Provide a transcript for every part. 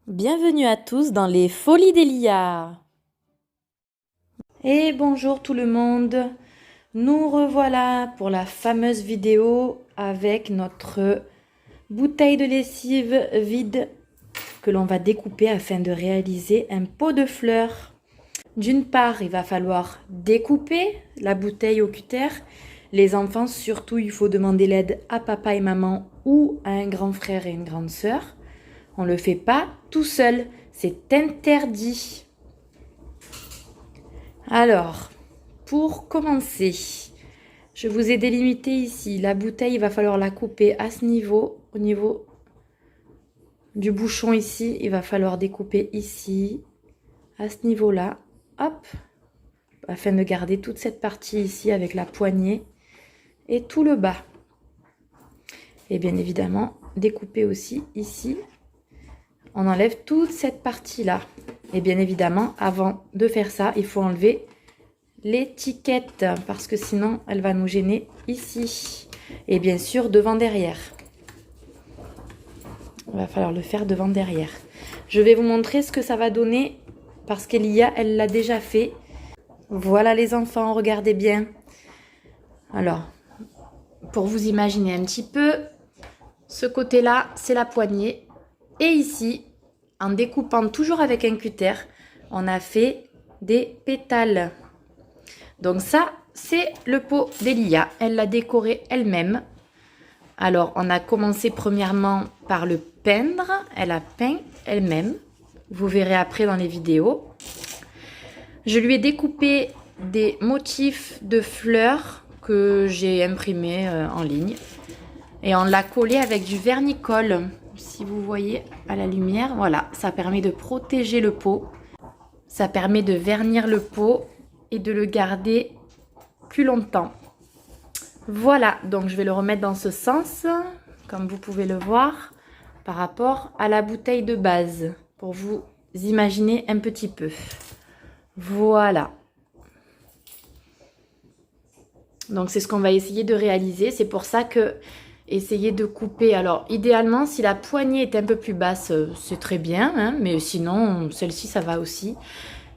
Bienvenue à tous dans les Folies d'Elia. Et bonjour tout le monde. Nous revoilà pour la fameuse vidéo avec notre bouteille de lessive vide que l'on va découper afin de réaliser un pot de fleurs. D'une part, il va falloir découper la bouteille au cutter. Les enfants, surtout, il faut demander l'aide à papa et maman ou à un grand frère et une grande sœur. On ne le fait pas tout seul, c'est interdit. Alors, pour commencer, je vous ai délimité ici. La bouteille, il va falloir la couper à ce niveau, au niveau du bouchon ici. Il va falloir découper ici, à ce niveau-là. Hop, afin de garder toute cette partie ici avec la poignée et tout le bas. Et bien évidemment, découper aussi ici. On enlève toute cette partie-là. Et bien évidemment, avant de faire ça, il faut enlever l'étiquette parce que sinon, elle va nous gêner ici. Et bien sûr, devant-derrière. Il va falloir le faire devant-derrière. Je vais vous montrer ce que ça va donner parce qu'Elia, elle l'a déjà fait. Voilà les enfants, regardez bien. Alors, pour vous imaginer un petit peu, ce côté-là, c'est la poignée. Et ici, en découpant toujours avec un cutter, on a fait des pétales. Donc ça, c'est le pot d'Elia. Elle l'a décoré elle-même. Alors, on a commencé premièrement par le peindre. Elle a peint elle-même. Vous verrez après dans les vidéos. Je lui ai découpé des motifs de fleurs que j'ai imprimés en ligne. Et on l'a collé avec du vernicole. Si vous voyez à la lumière, voilà, ça permet de protéger le pot. Ça permet de vernir le pot et de le garder plus longtemps. Voilà, donc je vais le remettre dans ce sens, comme vous pouvez le voir, par rapport à la bouteille de base, pour vous imaginer un petit peu. Voilà. Donc c'est ce qu'on va essayer de réaliser. C'est pour ça que essayer de couper. Alors idéalement, si la poignée est un peu plus basse, c'est très bien, hein, mais sinon celle-ci ça va aussi.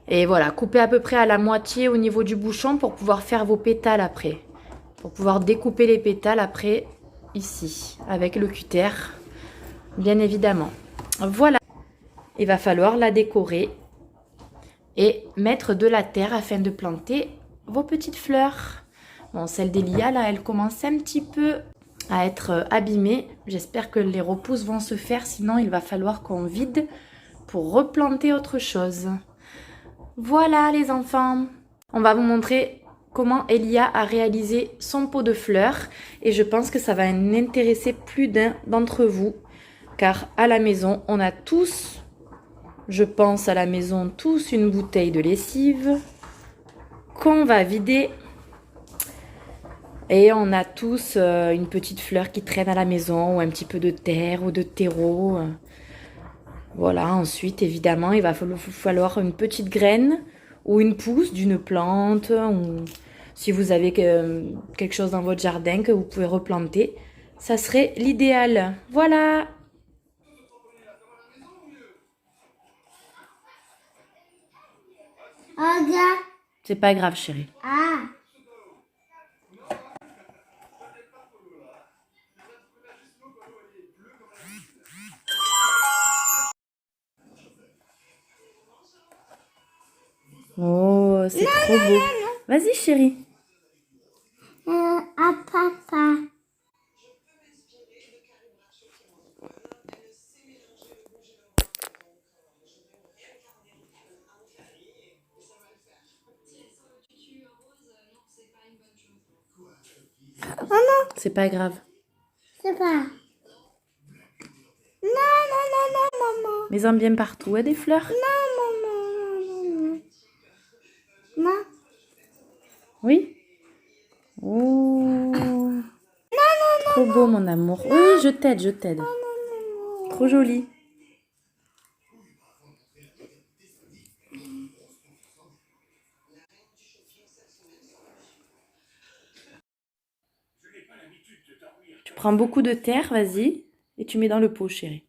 Et voilà, couper à peu près à la moitié au niveau du bouchon pour pouvoir faire vos pétales après. Pour pouvoir découper les pétales après ici avec le cutter, bien évidemment. Voilà, il va falloir la décorer et mettre de la terre afin de planter vos petites fleurs. Bon, celle d'Elia, là, elle commence un petit peu à être abîmée. J'espère que les repousses vont se faire, sinon il va falloir qu'on vide pour replanter autre chose. Voilà les enfants, on va vous montrer comment Elia a réalisé son pot de fleurs et je pense que ça va en intéresser plus d'un d'entre vous car à la maison, on a tous, je pense à la maison, tous une bouteille de lessive qu'on va vider. Et on a tous une petite fleur qui traîne à la maison ou un petit peu de terre ou de terreau. Voilà, ensuite évidemment il va falloir une petite graine ou une pousse d'une plante. Ou si vous avez quelque chose dans votre jardin que vous pouvez replanter, ça serait l'idéal. Voilà. C'est pas grave chérie. Oh, c'est trop beau. Vas-y, chérie. À papa. C'est pas grave. C'est pas. Non, non, non, non, maman. Mets-en bien partout, hein, des fleurs. Non, maman, non, non, non. Non. Oui. Oh. Trop beau, mon amour. Oui, je t'aide, je t'aide. Trop joli. Tu prends beaucoup de terre, vas-y, et tu mets dans le pot, chérie.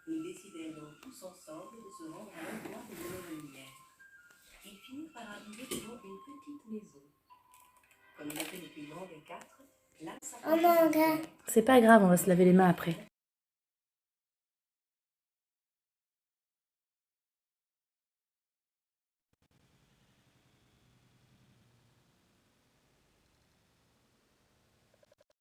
Ils décidèrent donc tous ensemble de se rendre à l'endroit où venait la lumière. Ils finirent par arriver devant une petite maison. Comme ils étaient les plus grands des quatre, là Oh mon gars. C'est pas grave, on va se laver les mains après.